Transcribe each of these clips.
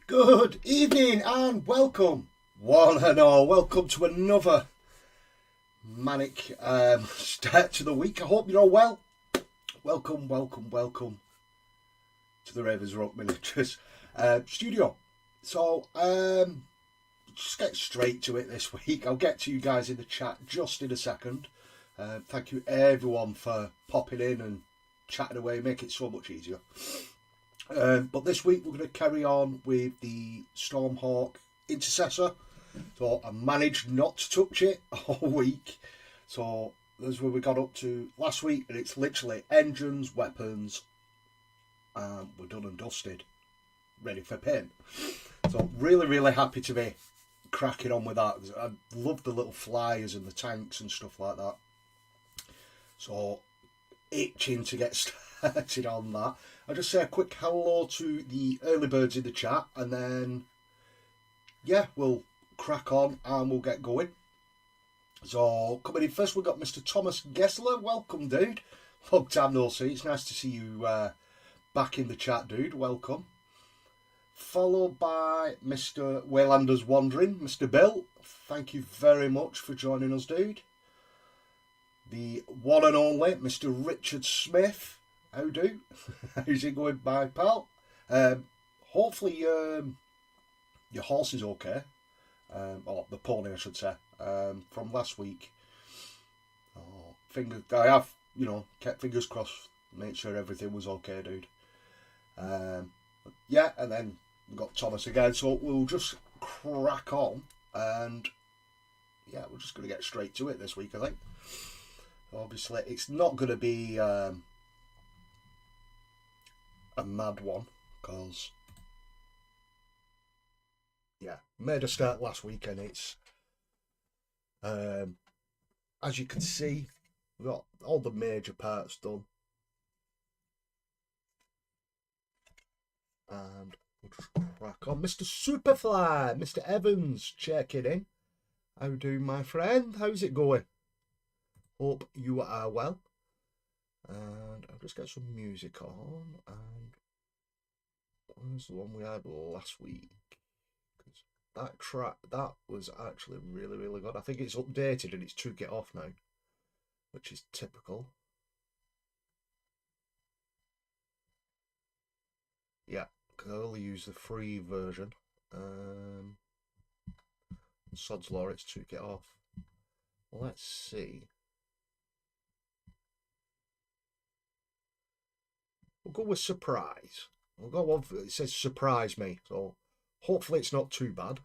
Good evening and welcome, one and all. Welcome to another manic start to the week. I hope you're all well. Welcome to the Ravens Rock Miniatures studio. So, just get straight to it this week. I'll get to you guys in the chat just in a second. Thank you everyone for popping in and chatting away. Make it so much easier. But this week we're going to carry on with the Stormhawk Intercessor. So I managed not to touch it all week. So that's where we got up to last week, and it's literally engines, weapons, and we're done and dusted, ready for paint. So really happy to be cracking on with that. I love the little flyers and the tanks and stuff like that. So itching to get started on that. I'll just say a quick hello to the early birds in the chat, and then yeah, we'll crack on and we'll get going. So coming in first, we've got Mr. Thomas Gessler. Welcome, dude. Long time no see. It's nice to see you back in the chat, dude. Welcome. Followed by Mr. Waylanders Wandering, Mr. Bill. Thank you very much for joining us, dude. The one and only Mr. Richard Smith. How do? How's it going, my pal? Hopefully your horse is okay. Or the pony, I should say. From last week. I have, kept fingers crossed. Made sure everything was okay, dude. Yeah, and then we've got Thomas again. So we'll just crack on. And yeah, we're just going to get straight to it this week, I think. Obviously, it's not going to be a mad one, because yeah, made a start last week, and it's as you can see, we've got all the major parts done, and we'll just crack on. Mr. Superfly, Mr. Evans checking in. How do, my friend? How's it going? Hope you are well. And I'll just get some music on. And where's the one we had last week? Because that track, that was actually really good. I think it's updated and it's took it off now, which is typical. Yeah, because I only use the free version. Sod's law, it's took it off. Let's see. We'll go with surprise. We'll go on. It says surprise me, so hopefully it's not too bad.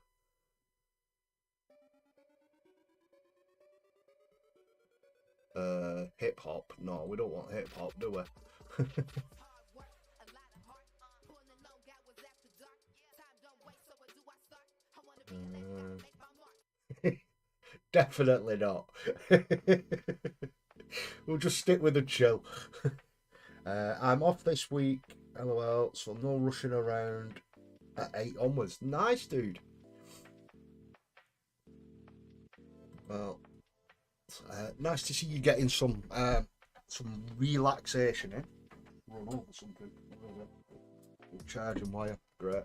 Hip hop? No, we don't want hip hop, do we? Definitely not. We'll just stick with the chill. I'm off this week, lol, so no rushing around at 8 onwards. Nice, dude. Well, nice to see you getting some relaxation in. Run over something. Charging wire. Great.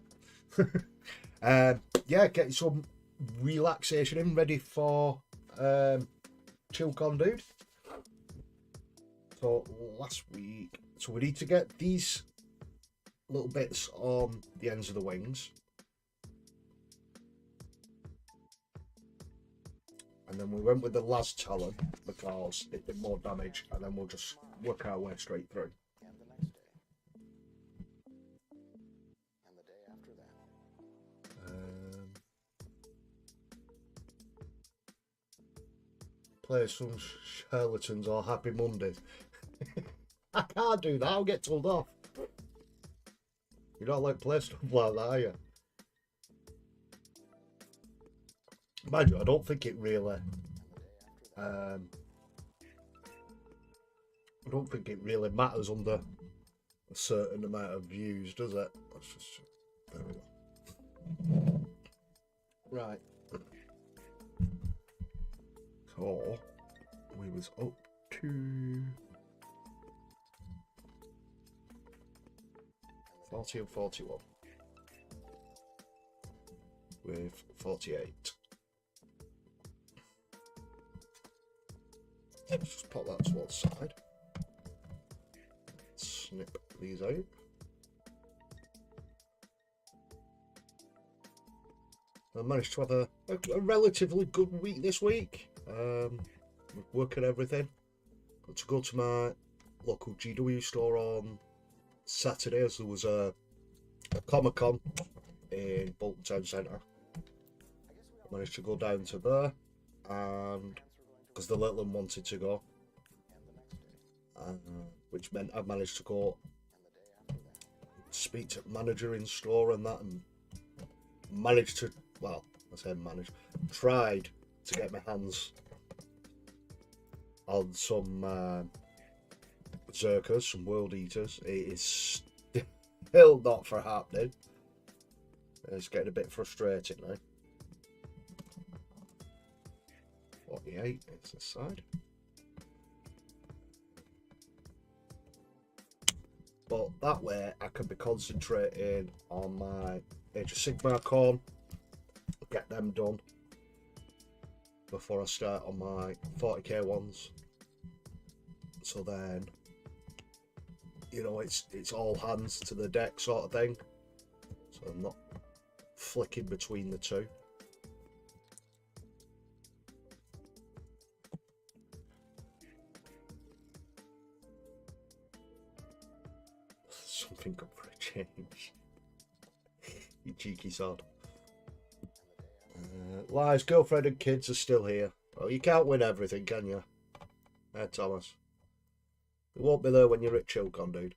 Yeah, getting some relaxation in, ready for ChillCon, dude. So last week, so we need to get these little bits on the ends of the wings, and then we went with the last talon because it did more damage, and then we'll just work our way straight through. And the next day, and the day after that. Play some charlatans or Happy Mondays. I can't do that, I'll get told off. You don't like play stuff like that, are you? Mind you, I don't think it really I don't think it really matters under a certain amount of views, does it? Let's just, there we go. Right. So we was up to 40 and 41. with 48. Let's just pop that to one side. Snip these out. I managed to have a relatively good week this week. Working everything. Got to go to my local GW store on Saturday as there was a Comic-Con in Bolton Town Centre. I managed to go down to there, and because the little one wanted to go, which meant I managed to go speak to the manager in store and that, and managed to, well, I say managed, tried to get my hands on some Zerkers, some World Eaters. It is still not for happening. It's getting a bit frustrating now. 48 is this side. But that way I can be concentrating on my Age of Sigmar corn, get them done before I start on my 40k ones. So then, you know, it's all hands to the deck sort of thing. So I'm not flicking between the two. Something good for a change. You cheeky sod. Lies, girlfriend and kids are still here. Oh, you can't win everything, can you? Thomas. They won't be there when you're at Chilcon, dude.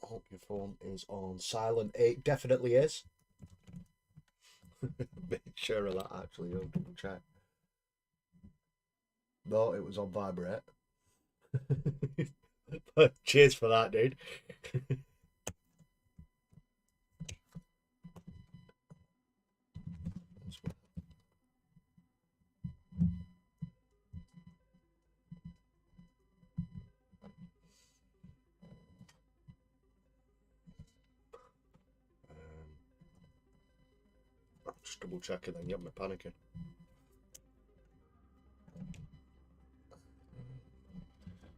I hope your phone is on silent. It definitely is. Make sure of that, actually. I'll double check. No, it was on vibrate. But cheers for that, dude. Just double checking and get me panicking.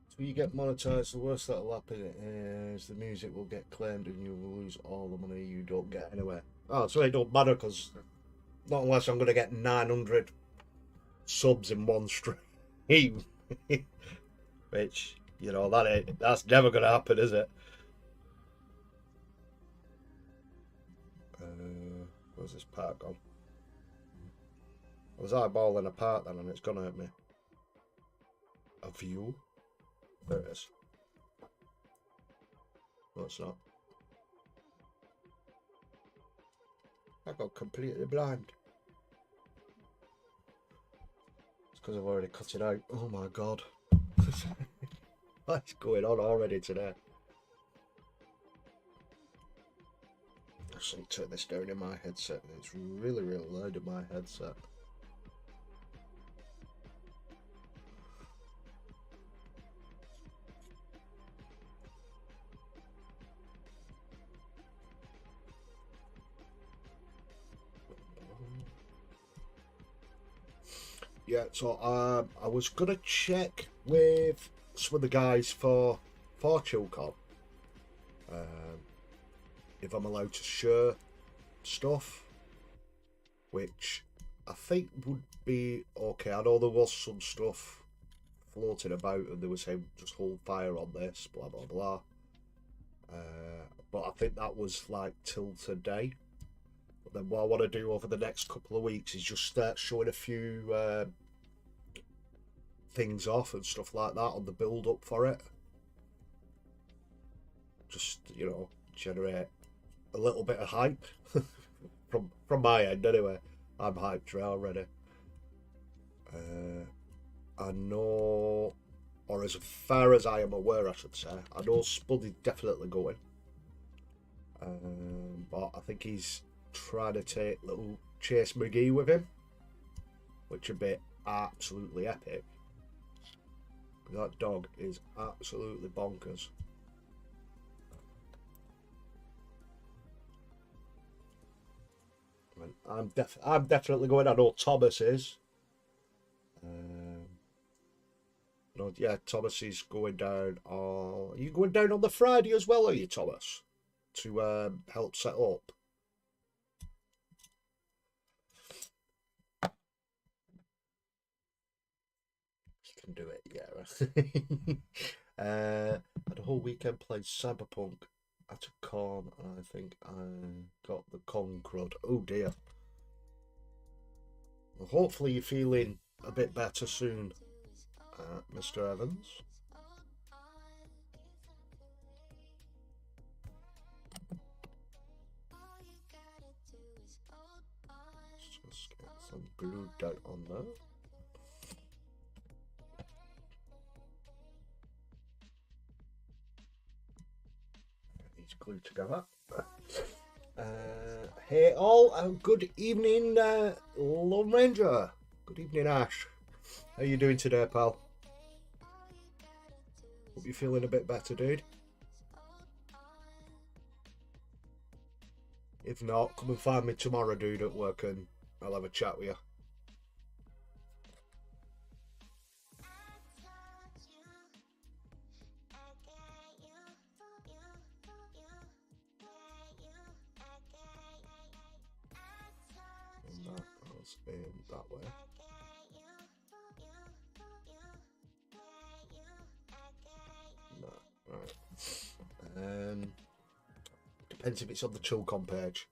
So you get monetized, the worst that'll happen is the music will get claimed and you will lose all the money you don't get anyway. Oh, so it don't matter, because not unless I'm going to get 900 subs in one stream. Which, you know, that's never going to happen, is it? Where's this part gone? I was eyeballing a part then and it's gone at me. A view? There it is. No, it's not. I got completely blind. It's because I've already cut it out. Oh my god. What's going on already today? I should turn this down in my headset. It's really, really loud in my headset. Yeah, so I was gonna check with some of the guys for Chilcon, if I'm allowed to share stuff, which I think would be okay. I know there was some stuff floating about and they were saying just hold fire on this, blah blah blah. But I think that was like till today. But then what I want to do over the next couple of weeks is just start showing a few things off and stuff like that on the build up for it. Just, you know, generate a little bit of hype from my end anyway. I'm hyped already. I know, or as far as I am aware, I should say, I know Spud is definitely going. But I think he's trying to take little Chase McGee with him, which would be absolutely epic. That dog is absolutely bonkers. I'm definitely going. I know Thomas is. No, yeah, Thomas is going down. Are you going down on the Friday as well? Are you, Thomas, to help set up? You can do it, yeah. Had a whole weekend playing Cyberpunk at a con, and I think I got the con crud. Oh dear. Well, hopefully you're feeling a bit better soon, Mr. Evans. Let's just get some glue down on there. Get these glued together. Hey all, good evening, Lone Ranger. Good evening, Ash. How you doing today, pal? Hope you're feeling a bit better, dude. If not, come and find me tomorrow, dude, at work, and I'll have a chat with you. And that goes in that way. No, right. Depends if it's on the Chilcon page.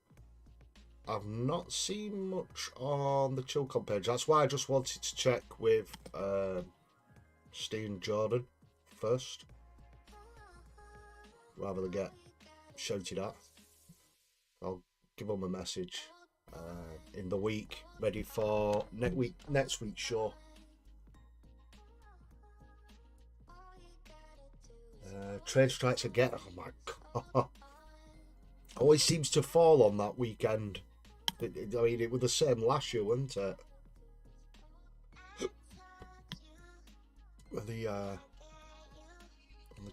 I've not seen much on the Chilcon page. That's why I just wanted to check with Steve and Jordan first, rather than get shouted at. I'll give them a message in the week, ready for next week's show. Train strikes again. Oh my god! Always seems to fall on that weekend. I mean, it was the same last year, wasn't it? With the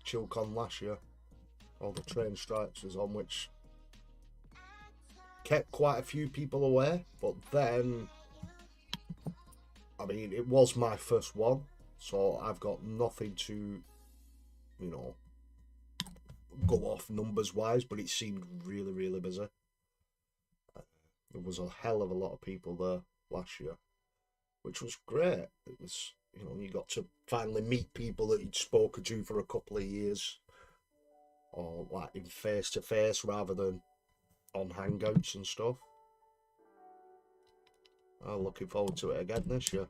Chilcon last year, all the train strikes was on, which kept quite a few people away. But then, I mean, it was my first one, so I've got nothing to, you know, go off numbers wise. But it seemed really, really busy. There was a hell of a lot of people there last year, which was great. It was, you know, you got to finally meet people that you'd spoken to for a couple of years, or like in face to face rather than on hangouts and stuff. I'm looking forward to it again this year.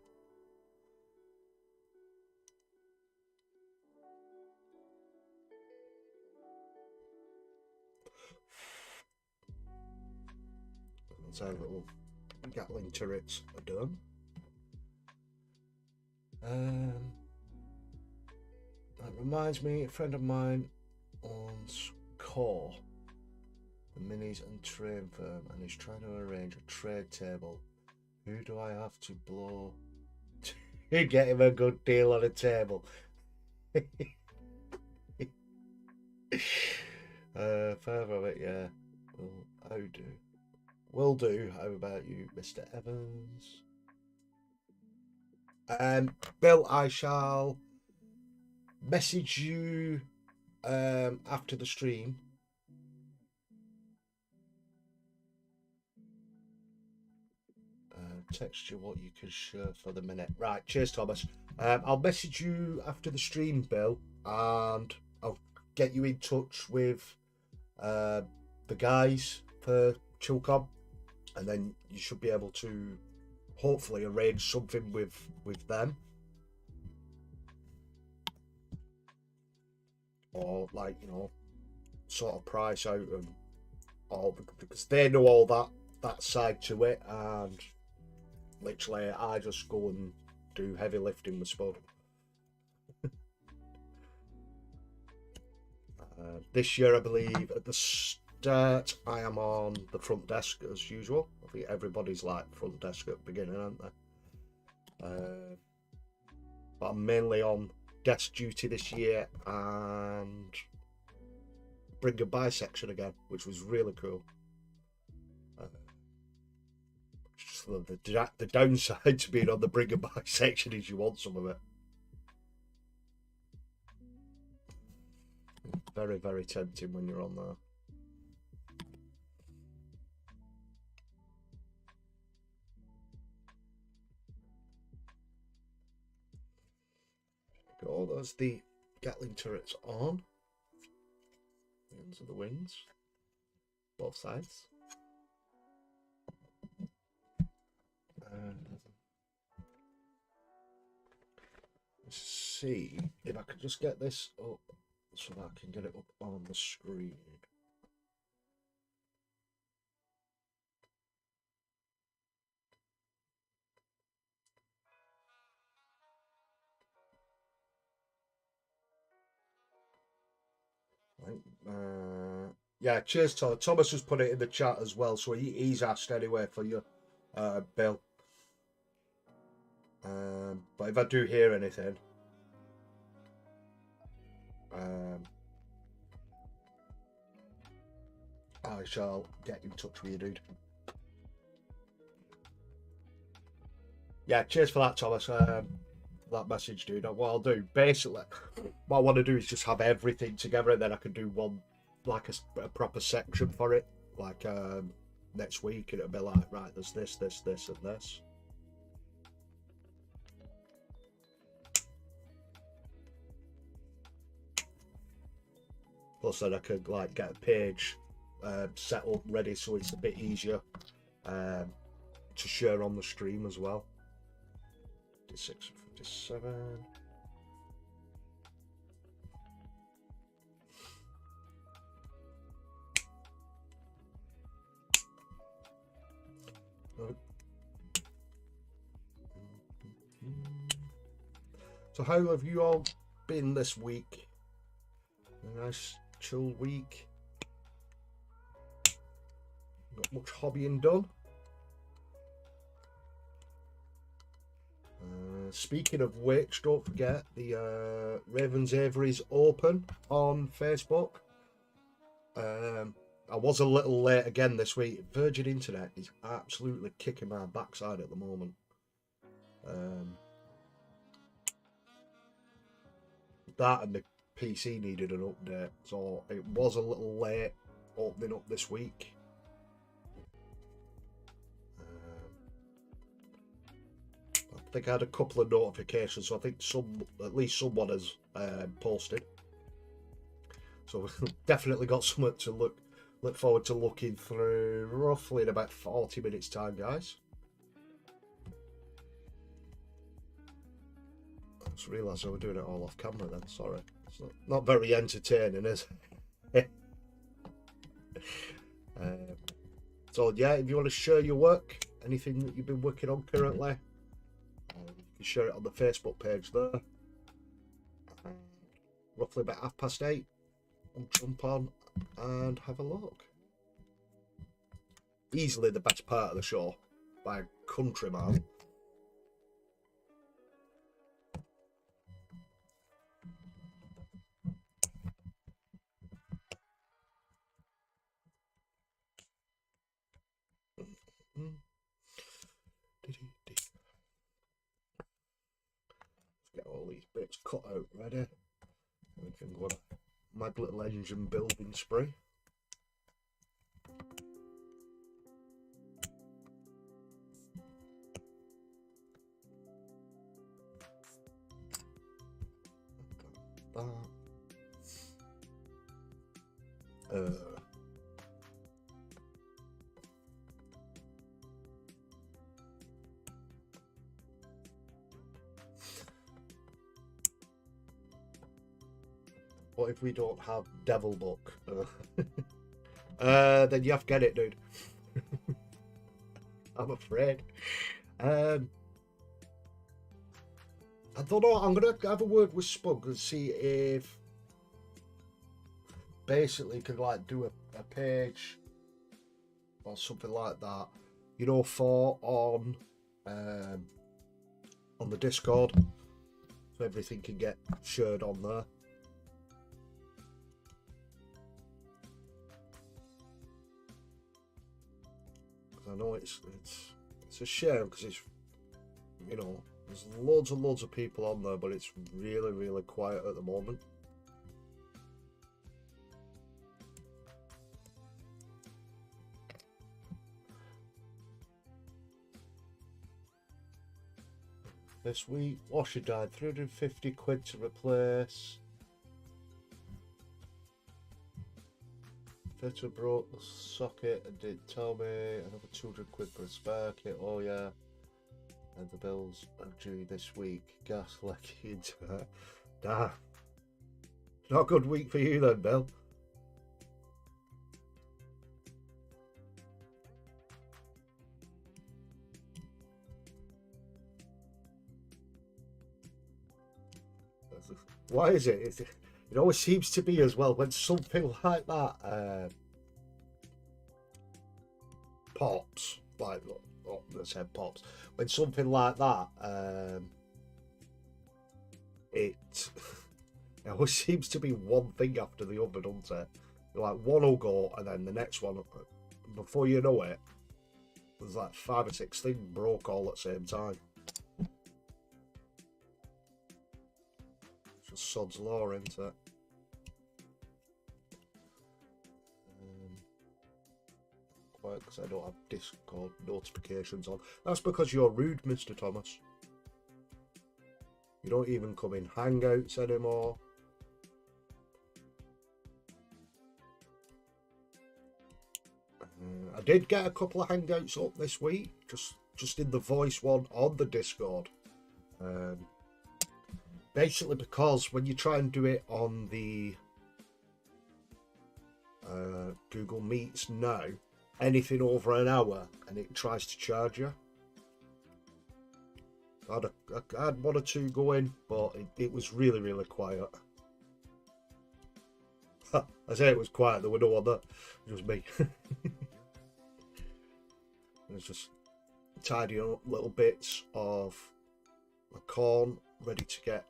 So little Gatling turrets are done. That reminds me, a friend of mine owns Core, the minis and train firm, and he's trying to arrange a trade table. Who do I have to blow to get him a good deal on a table? Further of it, yeah. Well, Will do. How about you, Mr. Evans? Bill, I shall message you after the stream. Text you what you can share for the minute. Right, cheers, Thomas. I'll message you after the stream, Bill, and I'll get you in touch with the guys for Chilcon, and then you should be able to hopefully arrange something with them, or like, you know, sort of price out and all, because they know all that side to it, and literally I just go and do heavy lifting with Spud. This year, I believe at the start I am on the front desk as usual. I think everybody's like front desk at the beginning, aren't they? But I'm mainly on desk duty this year and bring a bisection again, which was really cool. So the downside to being on the bring and buy section is you want some of it. Very, very tempting when you're on there. Go, there's the Gatling turrets on. The ends of the wings. Both sides. Let's see if I can just get this up so that I can get it up on the screen. Yeah, cheers, Tom. Thomas has put it in the chat as well, so he's asked anyway for you, Bill. But if I do hear anything, I shall get in touch with you, dude. Yeah, cheers for that, Thomas. That message, dude. What I'll do, basically, what I want to do is just have everything together, and then I can do one, like a proper section for it, like next week, and it'll be like, right, there's this, this, this, and this. Plus, then I could like get a page set up ready, so it's a bit easier to share on the stream as well. 56 and 57. So how have you all been this week? A nice chill week. Got much hobbying done? Speaking of which, don't forget the Ravens Avery's open on Facebook. I was a little late again this week. Virgin Internet is absolutely kicking my backside at the moment. That and the PC needed an update, so it was a little late opening up this week. I think I had a couple of notifications, so I think at least someone has posted. So we've definitely got something to look forward to looking through roughly in about 40 minutes time, guys. I just realised I was doing it all off camera then, sorry. It's not very entertaining, is it? So yeah, if you want to share your work, anything that you've been working on currently, you can share it on the Facebook page there. Roughly about 8:30, I'll jump on and have a look. Easily the best part of the show by a country mile. Get all these bits cut out ready. We can go on a mad little engine building spree. What if we don't have Devil Book? Then you have to get it, dude. I'm afraid. I don't know. I'm gonna have a word with Spug and see if basically could like do a page or something like that, you know, for on the Discord, so everything can get shared on there. I know it's It's a shame because it's, you know, there's loads and loads of people on there, but it's really, really quiet at the moment. This week, washer died, 350 quid to replace. Fitter broke the socket and didn't tell me. Another 200 quid for a spare kit. Oh yeah. And the bills are due this week. Gas leaking into it. Nah. Not a good week for you then, Bill. Why is it? It always seems to be as well when something like that pops, like I said pops, when something like that it always seems to be one thing after the other, doesn't it? Like one will go and then the next one, before you know it, there's like 5 or 6 things broke all at the same time. It's just sod's law, isn't it? Because I don't have Discord notifications on. That's because you're rude, Mr. Thomas. You don't even come in Hangouts anymore. I did get a couple of Hangouts up this week, just in the voice one on the Discord. Basically because when you try and do it on the Google Meets now, anything over an hour and it tries to charge you. I had 1 or 2 go in, but it was really, really quiet. I say it was quiet, there were no other, it was me. It was just tidying up little bits of my corn ready to get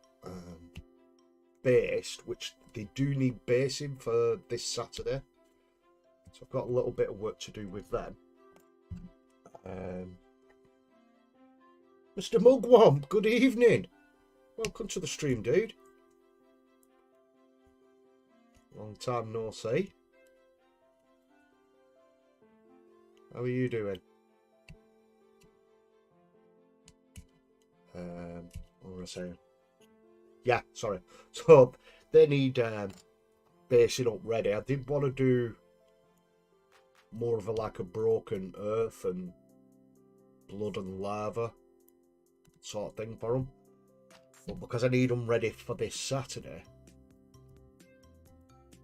based, which they do need basing for this Saturday. So I've got a little bit of work to do with them. Mr. Mugwump, good evening. Welcome to the stream, dude. Long time no see. How are you doing? What was I saying? Yeah, sorry. So they need basing up ready. I did want to do more of a broken earth and blood and lava sort of thing for them, but because I need them ready for this Saturday,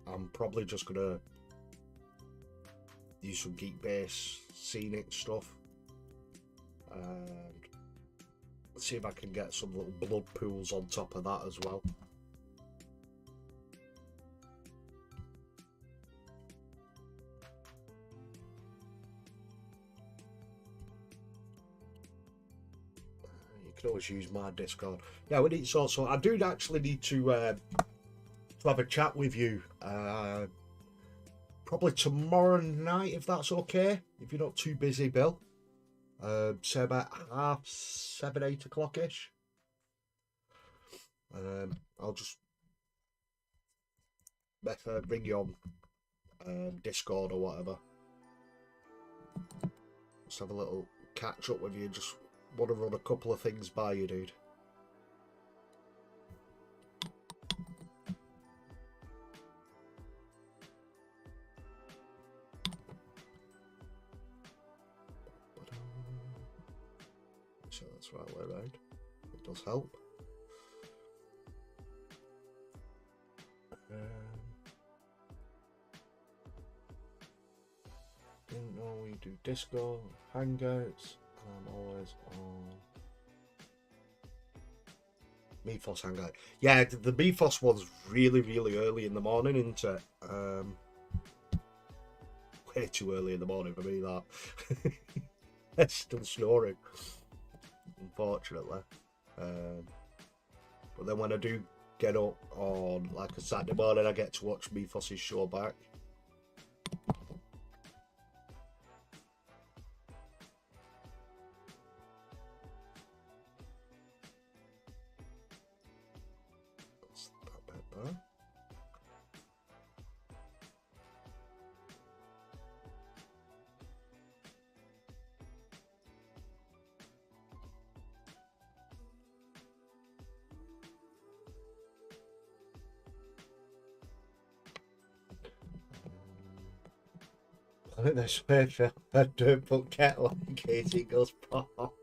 I'm probably just gonna use some Geek Base scenic stuff and see if I can get some little blood pools on top of that as well. Always use my Discord. Yeah, we need so I do actually need to have a chat with you probably tomorrow night, if that's okay, if you're not too busy, Bill. Say about 7:30, 8 o'clock ish. I'll just bring you on Discord or whatever, just have a little catch up with you. Just want to run a couple of things by you, dude. So that's the right way around. It does help. Didn't know we do Discord, Hangouts. I'm always on Mephos Hangout. Yeah, the Mephos one's really, really early in the morning, isn't it? Way too early in the morning for me, that. It's still snoring, unfortunately. But then when I do get up on like a Saturday morning, I get to watch Mephos's show back. I think that's where I don't put kettle in case it goes pop.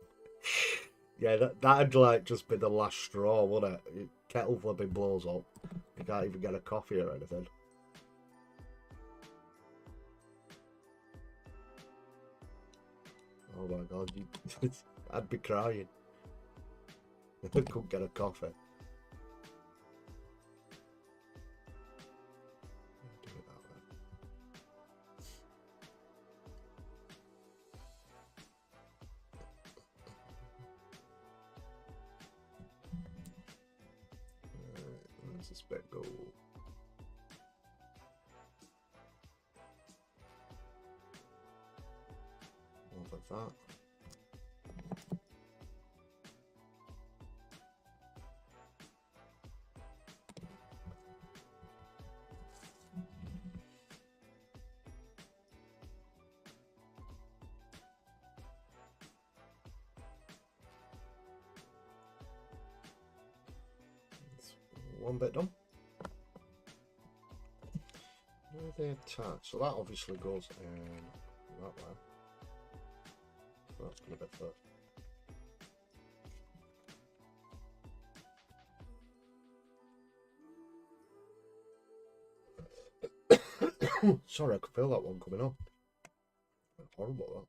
Yeah, that'd like just be the last straw, wouldn't it? Kettle flipping blows up. You can't even get a coffee or anything. Oh my god, I'd be crying. I couldn't get a coffee. Do it that way. Where's this bit go? Over that. One bit done. Where are they attached? So that obviously goes in that way. So that's going to be first. Sorry, I could feel that one coming up. Horrible that.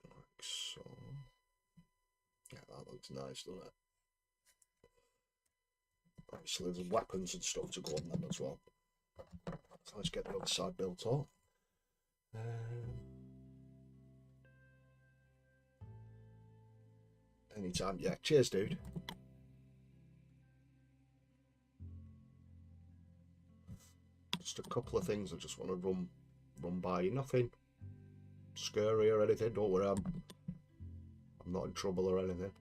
Like so. Yeah, that looks nice, doesn't it? Obviously, there's weapons and stuff to go on them as well. So let's get the other side built up. Anytime, yeah. Cheers, dude. Just a couple of things I just want to run by you. Nothing scary or anything. Don't worry, I'm not in trouble or anything.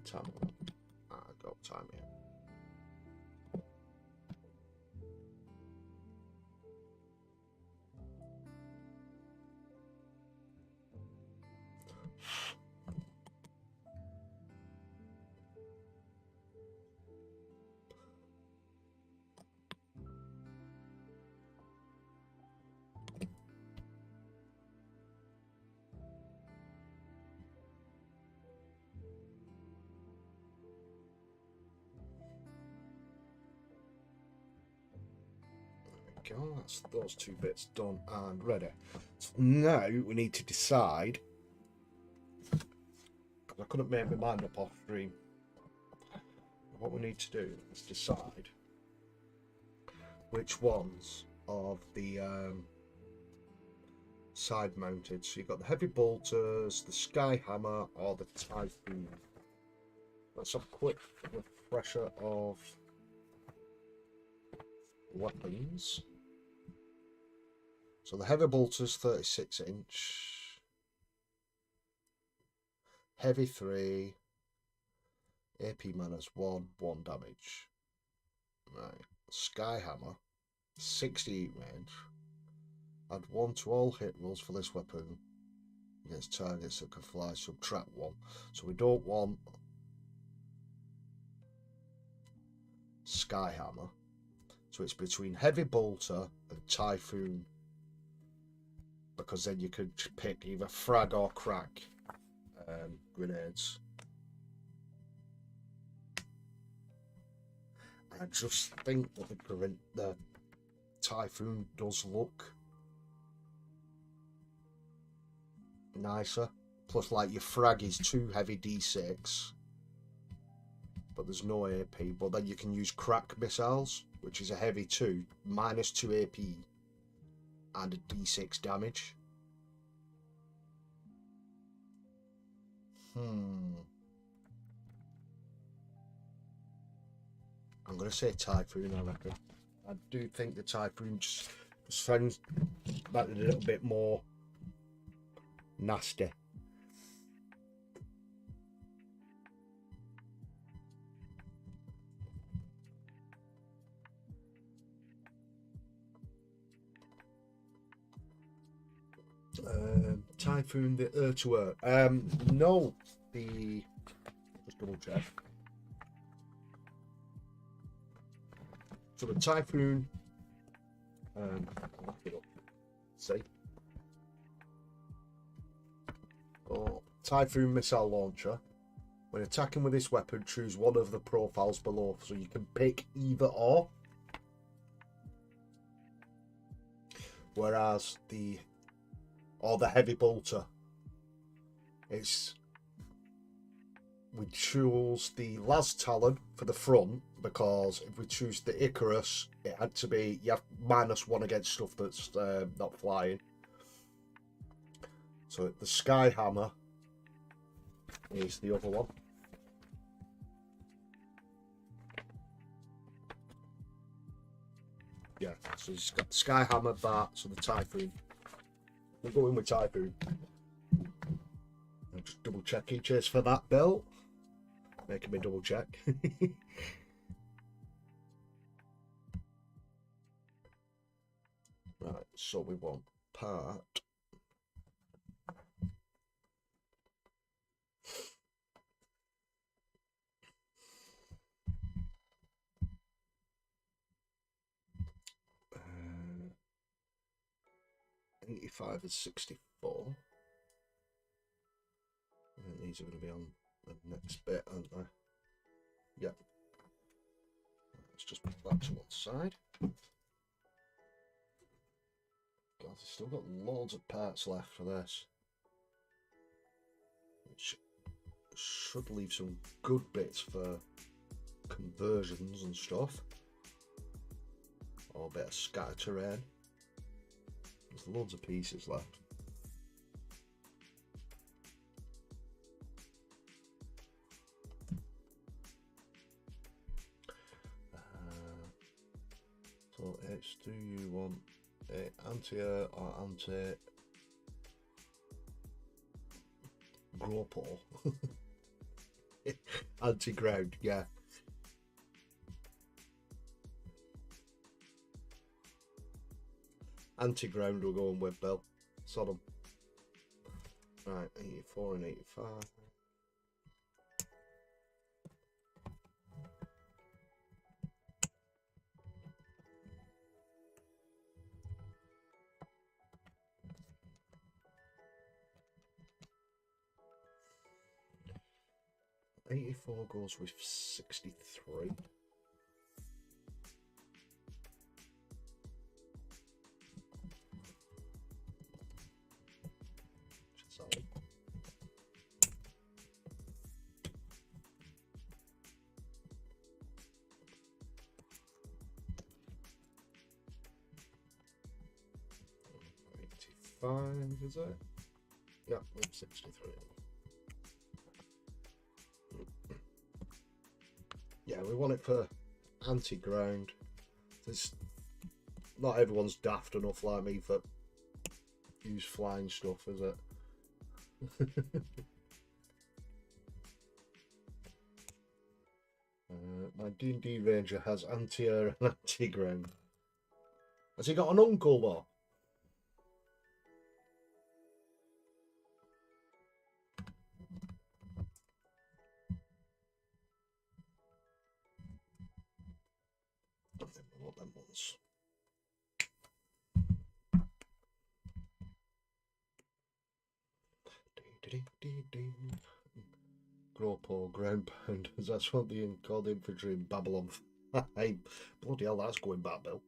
Time. I got time here. Go, that's those two bits done and ready. So now we need to decide, because I couldn't make my mind up off stream. What we need to do is decide which ones of the side mounted. So you've got the heavy bolters, the sky hammer, or the typhoon. Let's have a quick refresher of weapons. So the heavy bolters 36-inch, heavy 3, AP manners 1 damage. Right, sky hammer 68 range. Add 1 to all hit rolls for this weapon against targets that can fly. Subtract 1. So we don't want sky hammer. So it's between heavy bolter and typhoon, because then you could pick either frag or crack grenades. I just think that the typhoon does look nicer. Plus, like, your frag is 2 heavy D6, but there's no AP. But then you can use crack missiles, which is a heavy 2, minus 2 AP, and a D6 damage. I'm going to say Typhoon, I reckon. I do think the Typhoon just sounds like a little bit more nasty. Typhoon, the to no, just double check. So the Typhoon, look it up. See, Typhoon missile launcher. When attacking with this weapon, choose one of the profiles below, so you can pick either or. Whereas the heavy bolter, we choose the las talon for the front, because if we choose the Icarus, it had to be, you have -1 against stuff that's not flying. So the Sky Hammer is the other one. Yeah, so it's got the Sky Hammer, that, so the Typhoon. We'll go in with Typhoon. I'll just double check each is for that belt. Making me double check. Right, so we want part. Uh, 85 and 64. And these are going to be on the next bit, aren't they? Yep. Let's just put that to one side. God, I've still got loads of parts left for this, which should leave some good bits for conversions and stuff, or a bit of scatter terrain. There's loads of pieces left. So it's, do you want a anti-air or anti-gropo? Anti-ground, yeah. Anti-ground we're going with, Bill. Sodom. Right, 84 and 85. '84 goes with 63. Solid. '85, is it? Yeah, with 63. Yeah, we want it for anti-ground. Not everyone's daft enough like me for use flying stuff, is it? My D&D ranger has anti-air and anti-ground. Has he got an uncle though? I think we want them ones. Gropo, ground pounders, that's what they called infantry in Babylon 5. Bloody hell, that's going back, Bill.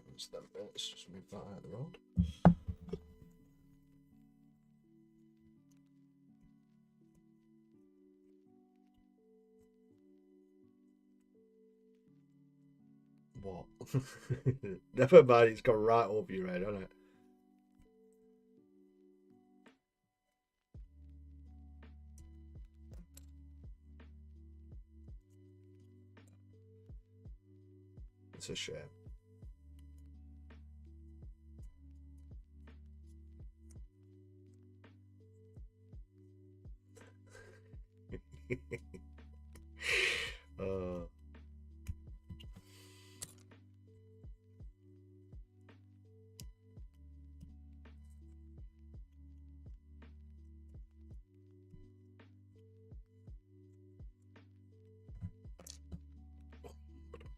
That's them bits, just move that out of the road. What? Never mind, it's gone right over your head, hasn't it? It's a shame. uh,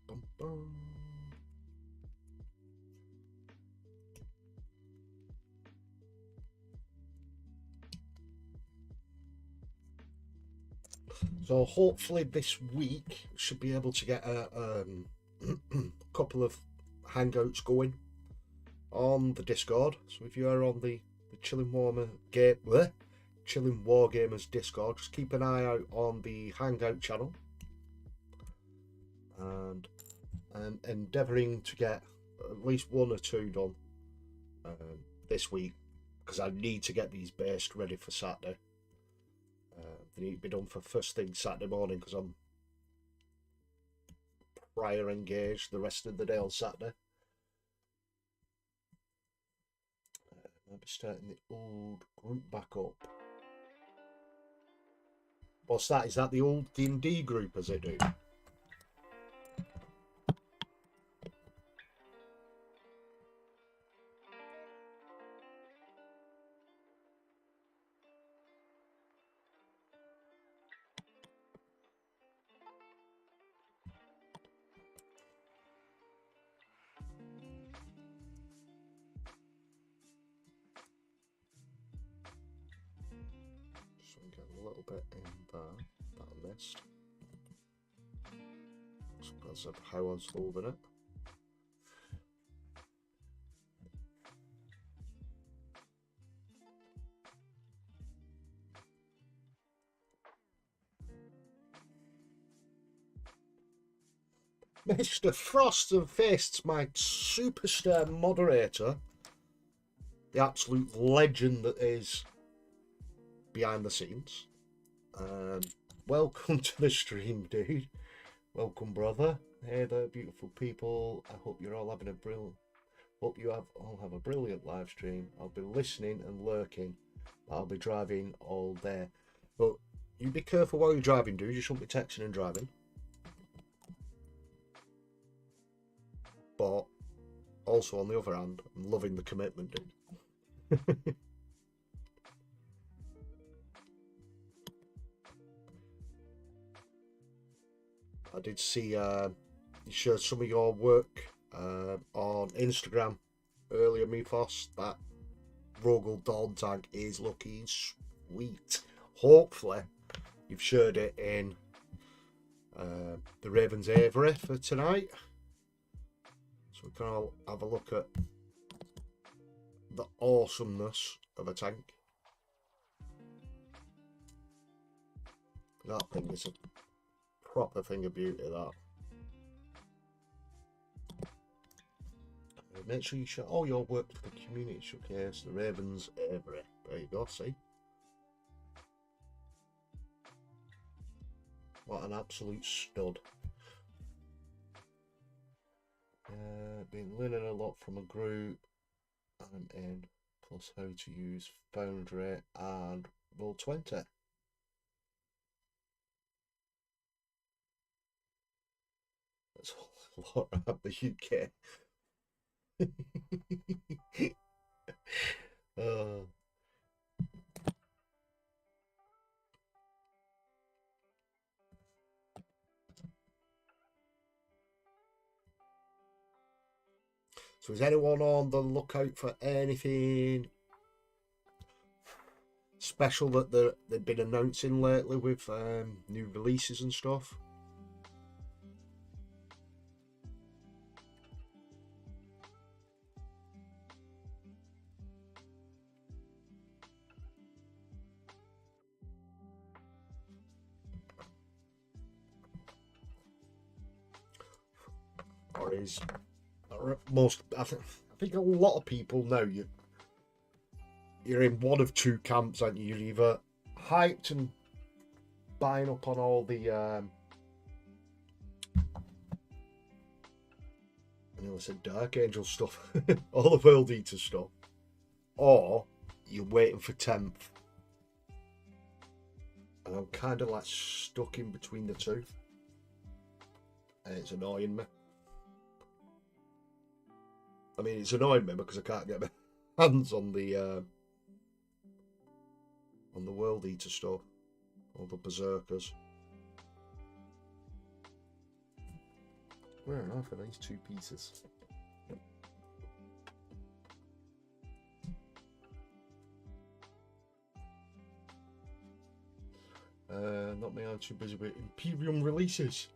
bum, bum. So hopefully this week should be able to get a couple of hangouts going on the Discord. So if you are on the Chilling Wargamers Discord, just keep an eye out on the Hangout channel. And I'm endeavouring to get at least 1 or 2 done this week, because I need to get these based ready for Saturday. They need to be done for first thing Saturday morning, because I'm prior engaged the rest of the day on Saturday. I'll be starting the old group back up. What's that? Is that the old D&D group, as I do? So we get a little bit in there that I missed. Because of how I was holding it. Mr. Frost and Fists, my superstar moderator, the absolute legend that is behind the scenes. Welcome to the stream, dude. Welcome, brother. Hey there, beautiful people. I hope you're all having a brilliant. Hope you all have a brilliant live stream. I'll be listening and lurking. I'll be driving all day. But you be careful while you're driving, dude. You shouldn't be texting and driving. But also, on the other hand, I'm loving the commitment, dude. I did see you shared some of your work on Instagram earlier, Mythos. That Rogel Dawn tag is looking sweet. Hopefully, you've shared it in the Ravens Avery for tonight. So we can all have a look at the awesomeness of a tank. That thing is a proper thing of beauty, that. Make sure you share all your work to the community showcase, the Ravens Avery. There you go, see? What an absolute stud. Been learning a lot from a group I'm in, plus how to use Foundry and Roll20. That's a lot around the UK. So is anyone on the lookout for anything special that they've been announcing lately with new releases and stuff? Or is I think a lot of people know you're in one of two camps, aren't you? You're either hyped and buying up on all the I nearly said Dark Angel stuff, all the World Eater stuff, or you're waiting for 10th. And I'm kind of like stuck in between the two, and it's annoying me. I mean, it's annoying me because I can't get my hands on the World Eater stuff, all the Berserkers. Where on earth are these two pieces? Not me, I'm too busy with Imperium releases.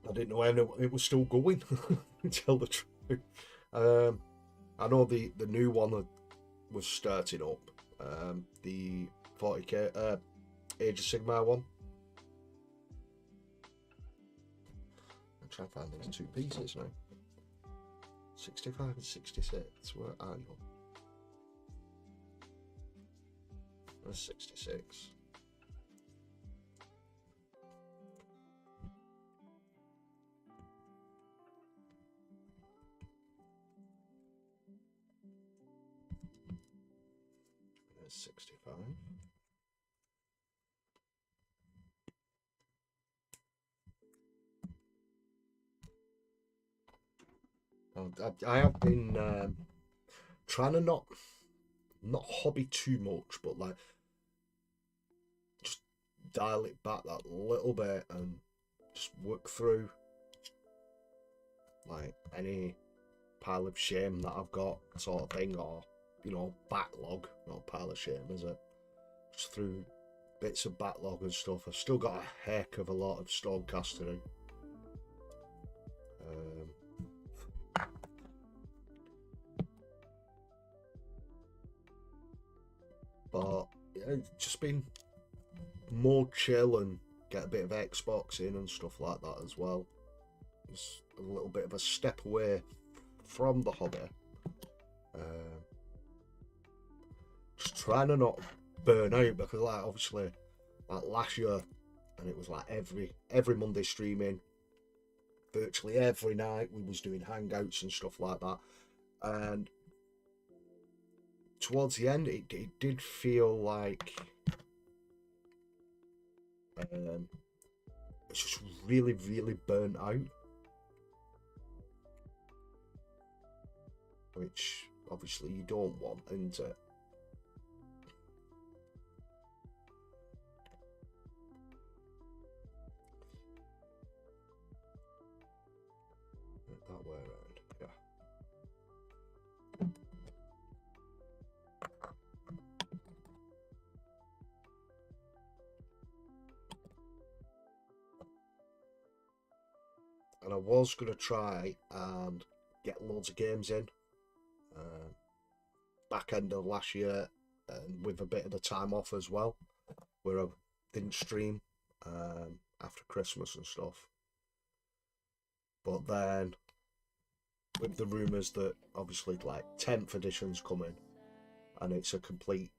I didn't know it was still going, to tell the truth. I know the new one was starting up, the 40k Age of Sigmar one. I'm trying to find these two pieces now. 65 and 66, where are you? That's 66. There's 65. I have been trying to not hobby too much, but like just dial it back that little bit and just work through like any pile of shame that I've got, sort of thing, or you know, backlog. Not pile of shame, is it? Just through bits of backlog and stuff. I've still got a heck of a lot of Stormcast to do. But yeah, it's just been more chill and get a bit of Xbox in and stuff like that as well. It's a little bit of a step away from the hobby. Just trying to not burn out, because like obviously like last year, and it was like every Monday streaming, virtually every night we was doing hangouts and stuff like that, and towards the end it did feel like it's just really burnt out, which obviously you don't want, isn't it? That way around, yeah. And I was going to try and get loads of games in back end of last year, and with a bit of the time off as well, where I didn't stream after Christmas and stuff. But then with the rumours that obviously like 10th edition's coming, and it's a complete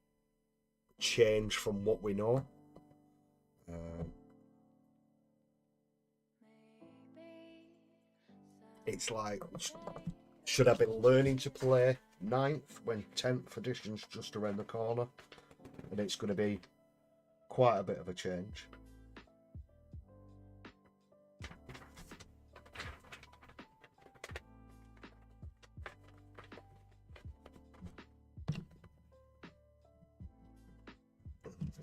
change from what we know. It's like, should I be learning to play 9th when 10th edition's just around the corner? And it's going to be quite a bit of a change.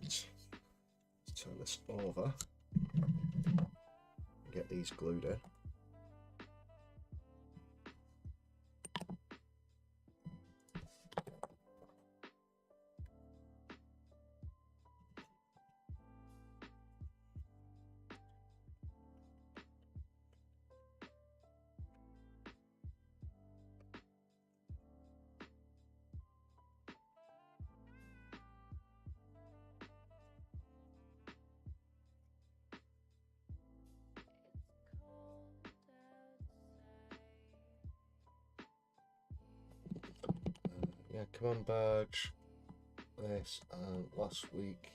Let's turn this over. Get these glued in. Yeah, come on, badge. This last week.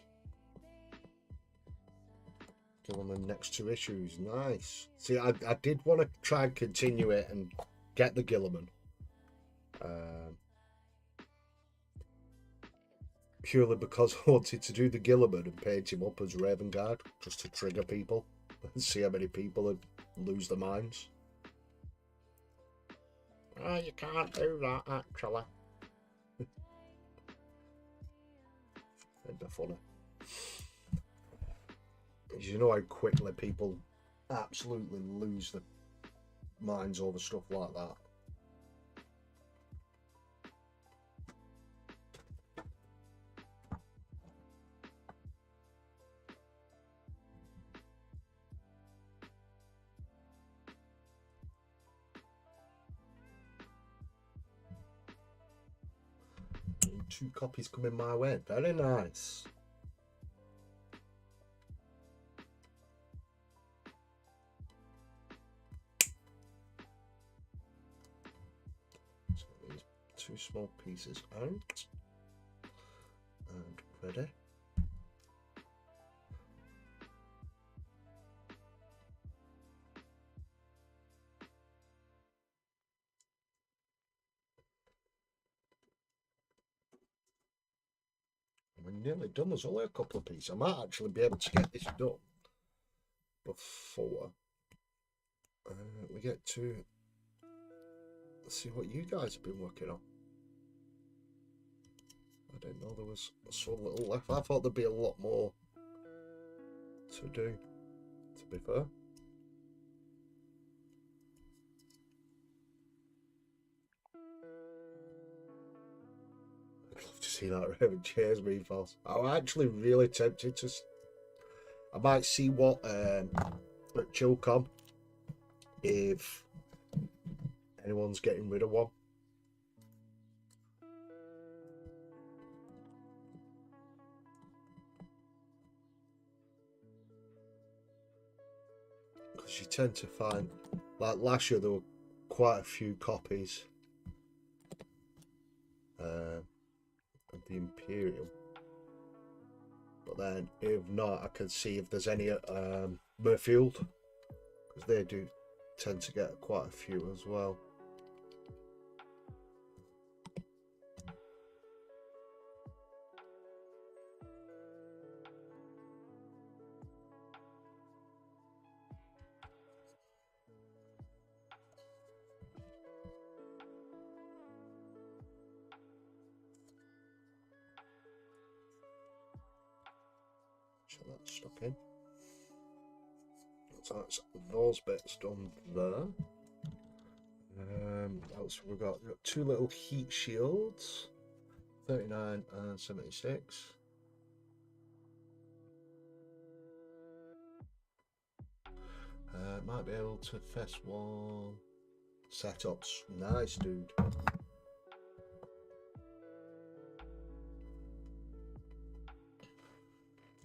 Gilliman next 2 issues. Nice. See, I did want to try and continue it and get the Gilliman. Purely because I wanted to do the Gilliman and paint him up as Raven Guard, just to trigger people and see how many people would lose their minds. Oh, you can't do that, actually. It'd be funny. You know how quickly people absolutely lose their minds over stuff like that. And 2 copies coming my way. Very nice. So these 2 small pieces out. And ready. We're nearly done. There's only a couple of pieces. I might actually be able to get this done before we get to see what you guys have been working on. I didn't know there was so little left. I thought there'd be a lot more to do, to be fair. I'd love to see that Raven Chairs refills. I'm actually really tempted to. I might see what at Chillcom if anyone's getting rid of one. Because you tend to find, like last year, there were quite a few copies of the Imperial. But then, if not, I can see if there's any at Murfield, because they do tend to get quite a few as well. So that's stuck in. So that's those bits done there. Else we've got 2 little heat shields, 39 and 76. Might be able to fess 1 setups. Nice, dude.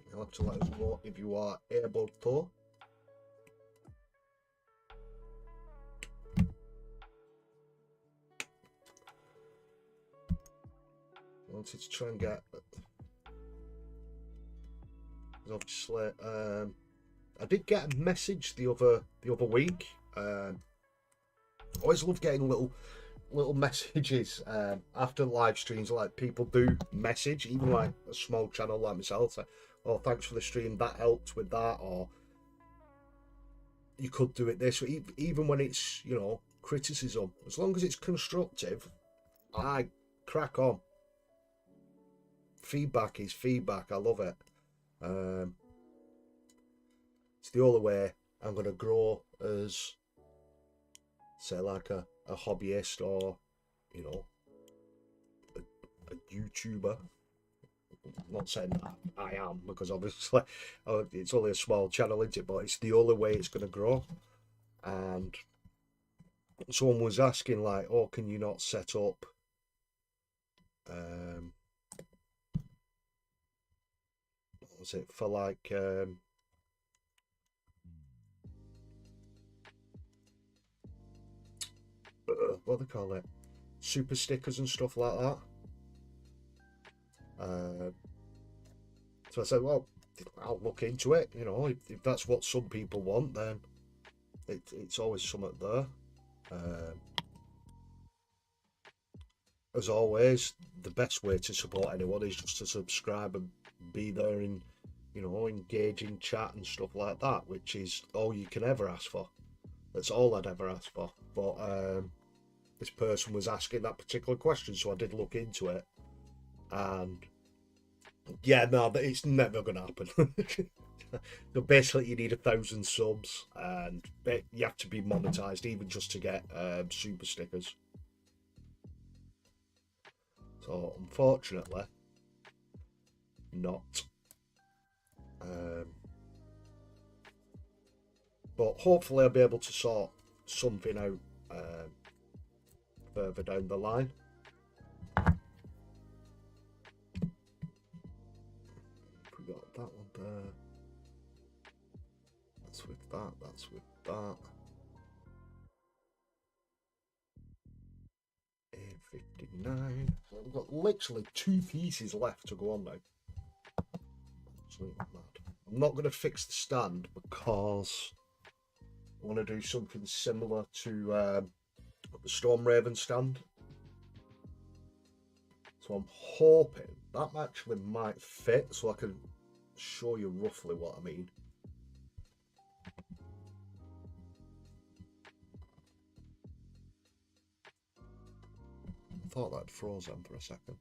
You'll have to let us know if you are able to. I wanted to try and get, obviously, I did get a message the other week. Always love getting little messages after live streams. Like, people do message, even like a small channel like myself, say, oh, thanks for the stream, that helped with that, or you could do it this way. Even when it's, you know, criticism, as long as it's constructive, I crack on. Feedback is feedback. I love it. It's the only way I'm going to grow as, say, like a hobbyist, or, you know, a YouTuber. I'm not saying that I am, because obviously it's only a small channel, isn't it? But it's the only way it's going to grow. And someone was asking, like, oh, can you not set up what was it for, like what do they call it, super stickers and stuff like that. So I said, well, I'll look into it. You know, if that's what some people want, then it's always something there. As always, the best way to support anyone is just to subscribe and be there and, you know, engage in chat and stuff like that, which is all you can ever ask for. That's all I'd ever ask for. But this person was asking that particular question, so I did look into it. And yeah, no, it's never going to happen. So basically, you need 1,000 subs, and you have to be monetized even just to get super stickers. So unfortunately, not. But hopefully, I'll be able to sort something out further down the line. We got that one there. That's with that. That's with that. 859. So we've got literally 2 pieces left to go on now. Absolutely mad. I'm not going to fix the stand because I want to do something similar to the Storm Raven stand. So I'm hoping that actually might fit, so I can show you roughly what I mean. I thought that froze them for a second.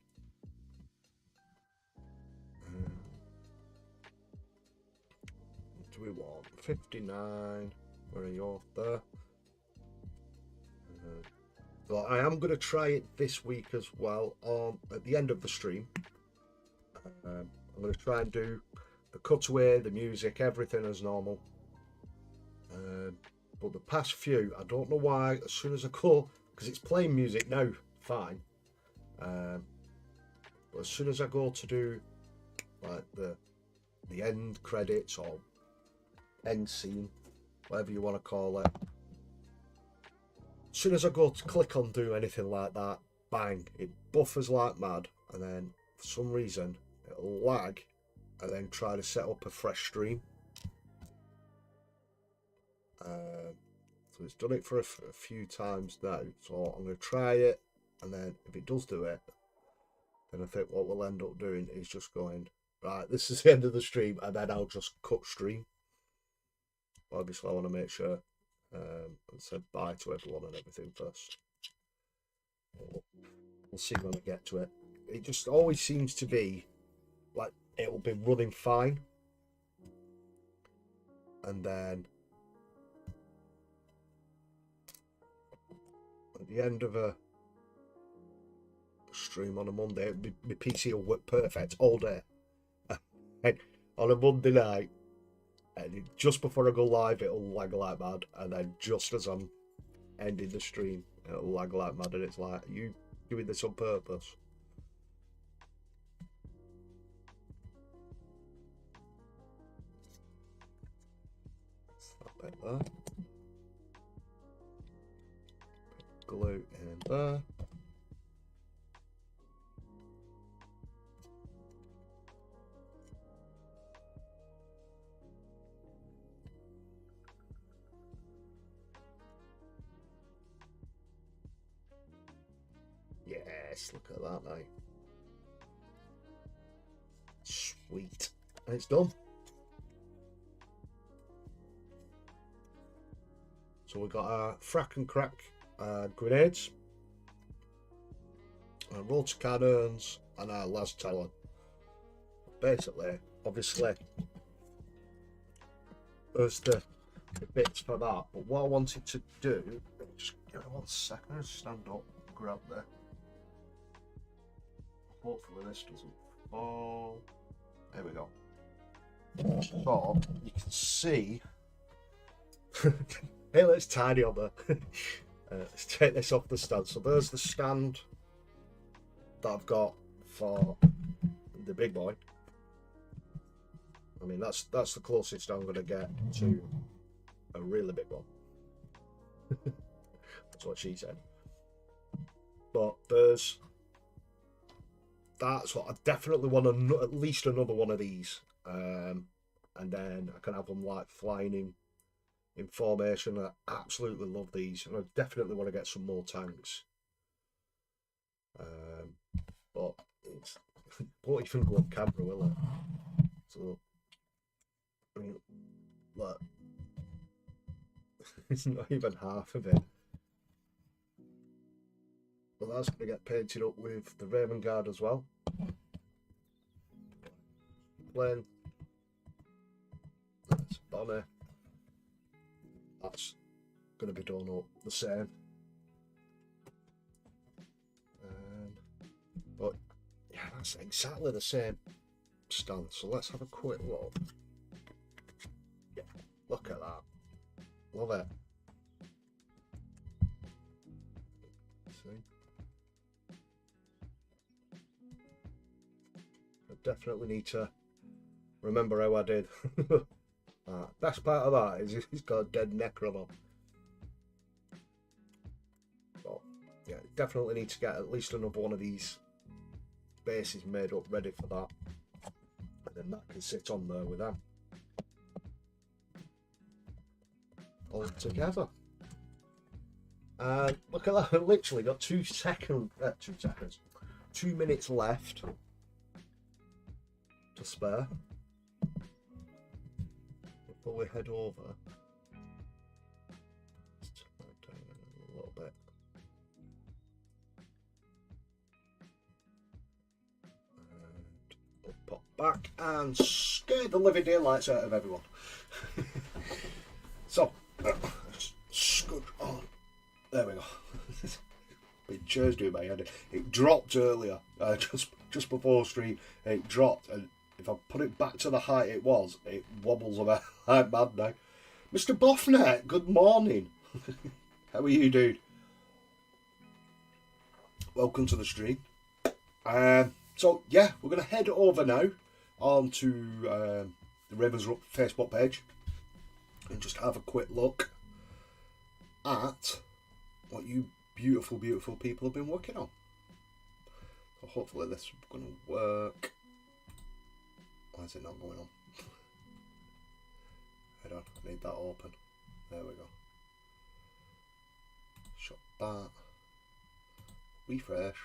What do we want? 59. Where are you off there? So I am going to try it this week as well. At the end of the stream, I'm going to try and do the cutaway, the music, everything as normal. But the past few, I don't know why. As soon as I go, because it's playing music now, fine. But as soon as I go to do like the end credits or end scene, whatever you want to call it, as soon as I go to click on do anything like that, bang, it buffers like mad, and then for some reason it'll lag, and then try to set up a fresh stream. So it's done it for a few times now, so I'm going to try it, and then if it does do it, then I think what we'll end up doing is just going, right, this is the end of the stream, and then I'll just cut stream. Obviously I want to make sure and said bye to everyone and everything first. We'll see when we get to it. It just always seems to be like it'll be running fine, and then at the end of a stream on a Monday, my PC will work perfect all day. And on a Monday night, and just before I go live, it'll lag like mad, and then just as I'm ending the stream, it'll lag like mad, and it's like, are you doing this on purpose? That bit there. Glue in there. Yes, look at that now. Sweet. And it's done. So we've got our frack and crack grenades, our rotor cannons, and our las talon. Basically, obviously, there's the bits for that. But what I wanted to do, just give me 1 second, stand up, grab there. Hopefully this doesn't fall. There we go. So you can see. Hey, let's tidy up there. Let's take this off the stand. So there's the stand that I've got for the big boy. I mean, that's the closest I'm going to get to a really big one. That's what she said. But there's... That's what I definitely want at least another one of these. and then I can have them like flying in formation. I absolutely love these, and I definitely want to get some more tanks. But it's won't even go on camera, will it? So I mean, look, it's not even half of it. But that's going to get painted up with the Raven Guard as well. Plain. That's Bonnie. That's going to be done up the same. But yeah, that's exactly the same stance. So let's have a quick look. Yeah, look at that. Love it. See? I definitely need to remember how I did. Best part of that is he's got a dead necron. But yeah, definitely need to get at least another one of these bases made up ready for that, and then that can sit on there with them all together. And look at that, I've literally got 2 minutes left to spare before we head over. Let's turn that down a little bit. Pop back and scare the living daylights out of everyone. So, scoot on. There we go. Big chairs doing my head. It dropped earlier, just before stream. It dropped, and if I put it back to the height it was, it wobbles about like mad now. Mr. Boffnet, good morning. How are you, dude? Welcome to the stream. So yeah, we're going to head over now onto the Ravens Facebook page and just have a quick look at what you beautiful, beautiful people have been working on. So hopefully this is going to work. Why is it not going on? Hold on, I need that open. There we go. Shut that. Refresh.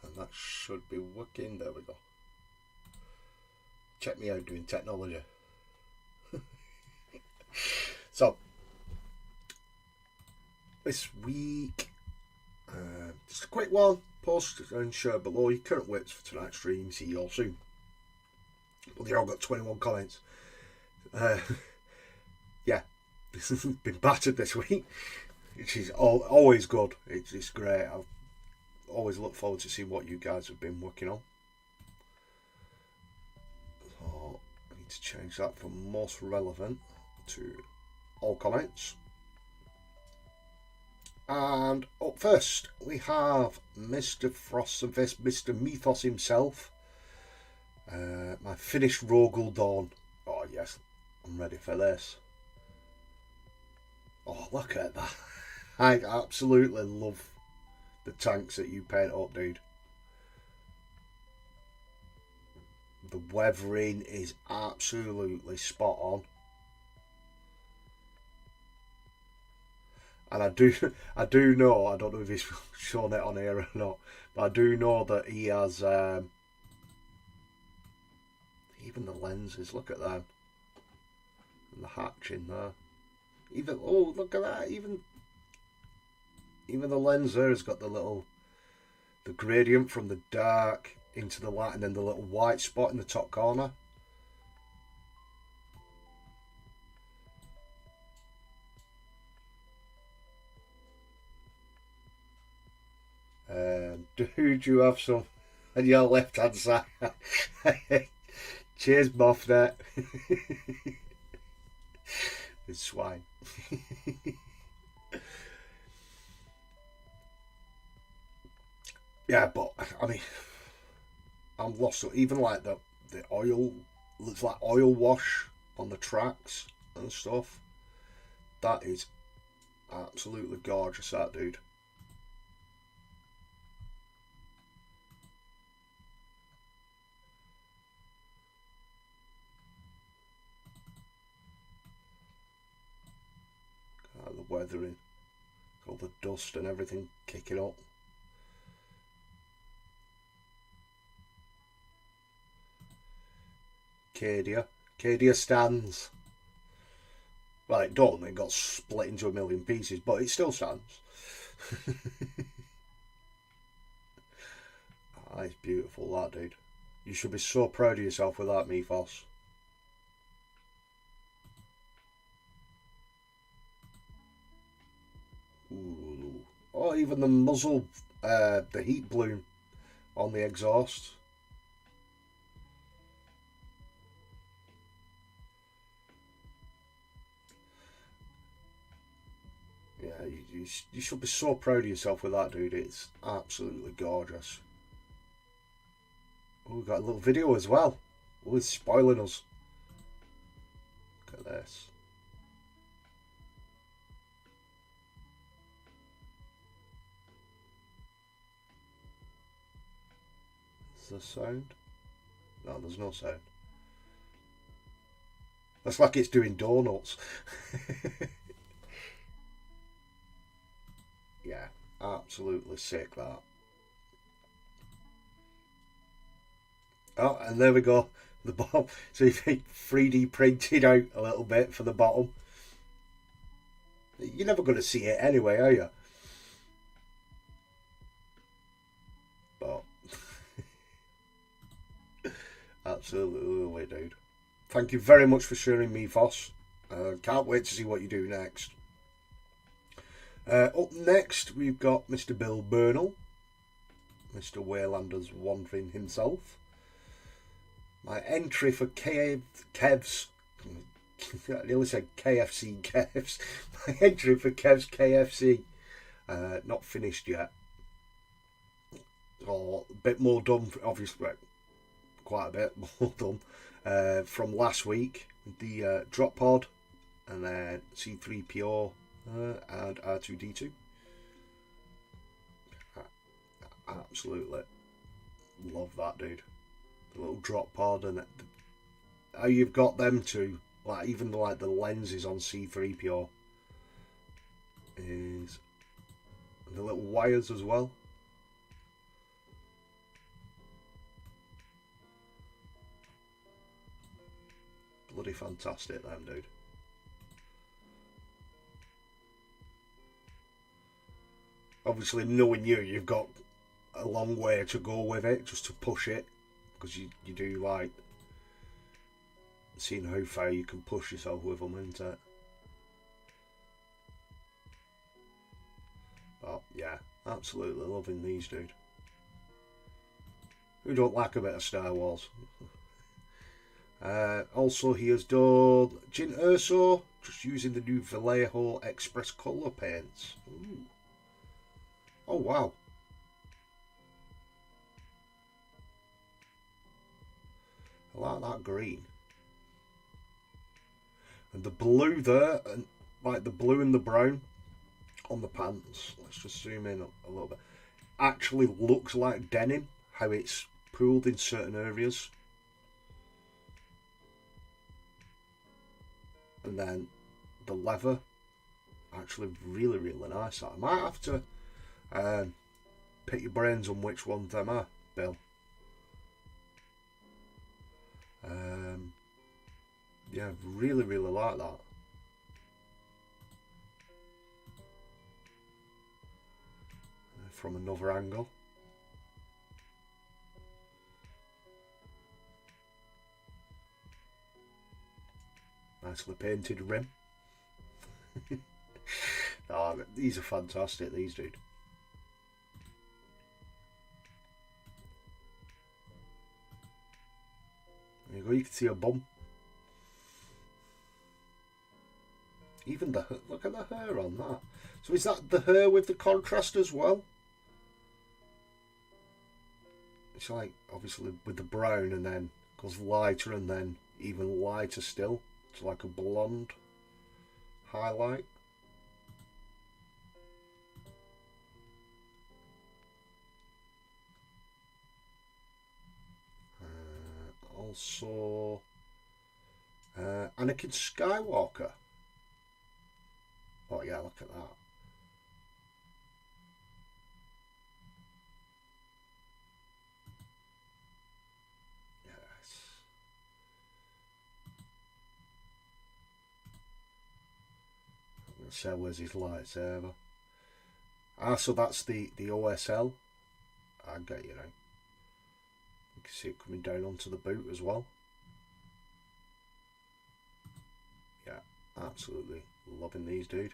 And that should be working. There we go. Check me out doing technology. So this week, just a quick one. Post and share below your current whips for tonight's stream. See you all soon. Well, they all got 21 comments. Yeah, this has been battered this week, which is always good. It's great. I've always look forward to seeing what you guys have been working on. So I need to change that from most relevant to all comments. And up first we have Mr. Frost and Mr. Mythos himself. My finished Rogel Dawn. Oh yes, I'm ready for this. Oh, look at that. I absolutely love the tanks that you paint up, dude. The weathering is absolutely spot on. And I do know, I don't know if he's shown it on here or not, but I do know that he has even the lenses, look at them. And the hatch in there. Even, oh, look at that, even the lens there has got the gradient from the dark into the light, and then the little white spot in the top corner. Dude, you have some on your left hand side. Cheers, Moffnet. It's swine. Yeah, but I mean, I'm lost. So even like the oil, looks like oil wash on the tracks and stuff. That is absolutely gorgeous, that dude. weathering. All the dust and everything kicking up. Cadia stands. Well, it don't. It got split into a million pieces, but it still stands. Ah, it's beautiful, that, dude. You should be so proud of yourself with that, Mythos. Ooh. Oh, even the muzzle, the heat bloom on the exhaust. Yeah, you should be so proud of yourself with that, dude. It's absolutely gorgeous. Oh, we've got a little video as well. Oh, it's spoiling us. Look at this. Is there sound? No, there's no sound. Looks like it's doing donuts. Yeah, absolutely sick, that. Oh, and there we go. The bottom. So you think 3D printed out a little bit for the bottom. You're never going to see it anyway, are you? But absolutely lovely, dude. Thank you very much for sharing, Mythos. Can't wait to see what you do next. Up next, we've got Mr. Bill Burnell, Mr. Waylander's Wandering himself. My entry for Kev's, I nearly said KFC Kev's. My entry for Kev's KFC, not finished yet. Or a bit more done, obviously, quite a bit more done from last week. The drop pod, and then C3PO and R2D2. Absolutely love that, dude. The little drop pod, and how you've got them to, like, even like the lenses on C3PO is the little wires as well. Bloody fantastic, them, dude. Obviously, knowing you've got a long way to go with it, just to push it, because you do like seeing how far you can push yourself with them, isn't it? But yeah, absolutely loving these, dude. Who don't like a bit of Star Wars? Also, he has done Jyn Erso, just using the new Vallejo Express colour paints. Ooh. Oh wow. I like that green. And the blue there, and like the blue and the brown on the pants. Let's just zoom in a little bit. Actually looks like denim, how it's pooled in certain areas. And then the leather, actually really, really nice. I might have to pick your brains on which ones them are, Bill. Yeah, really, really like that. From another angle. Nicely painted rim. Oh, these are fantastic, these, dude. There you go, you can see a bum. Even the hair, look at the hair on that. So is that the hair with the contrast as well? It's like, obviously, with the brown, and then goes lighter, and then even lighter still. It's like a blonde highlight. Also, Anakin Skywalker. Oh yeah, look at that. Yes. I'm going to say, where's his lightsaber? Ah, so that's the OSL. I get you now. You can see it coming down onto the boot as well. Yeah, absolutely loving these, dude.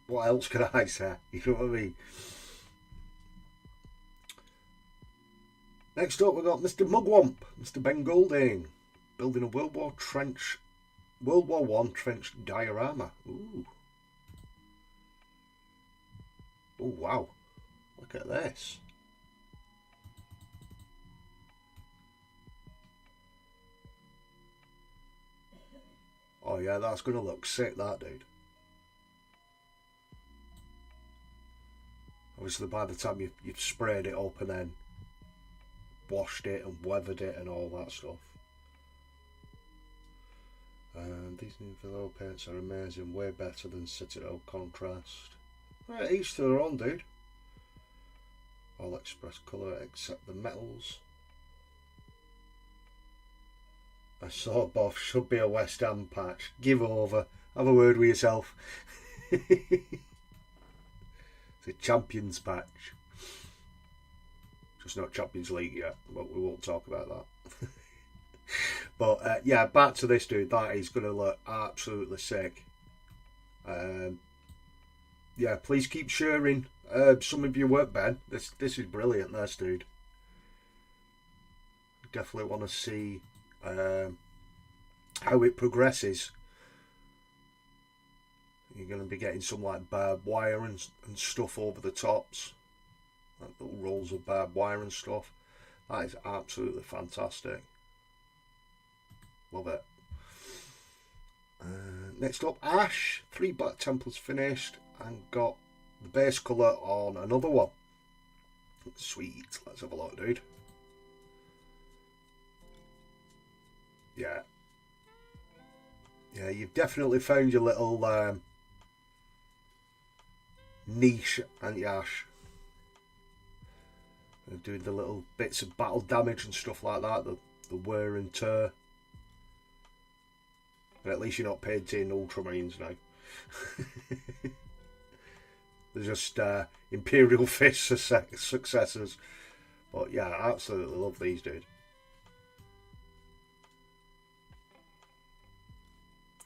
What else can I say? You know what I mean? Next up, we've got Mr. Mugwump, Mr. Ben Golding, building a World War One trench diorama. Ooh. Oh wow! Look at this. Oh yeah, that's gonna look sick, that, dude. Obviously, by the time you've sprayed it up and then washed it and weathered it and all that stuff. These new Villo paints are amazing, way better than Citadel Contrast. Right, each to their own, dude. All express colour except the metals. A sword buff should be a West Ham patch. Give over. Have a word with yourself. It's a Champions patch. Just not Champions League yet, but we won't talk about that. But yeah, back to this, dude. That is going to look absolutely sick. Yeah, please keep sharing some of your work, Ben. This is brilliant, this, dude. Definitely want to see how it progresses. You're going to be getting some like barbed wire and stuff over the tops, like little rolls of barbed wire and stuff. That is absolutely fantastic. Love it. Next up, Ash. 3 black temples finished and got the base colour on another one. Sweet. Let's have a look, dude. Yeah. Yeah, you've definitely found your little niche, anti-Ash. Doing the little bits of battle damage and stuff like that, the wear and tear. But at least you're not painting Ultramarines now. They're just Imperial Fist successors. But yeah, I absolutely love these, dude.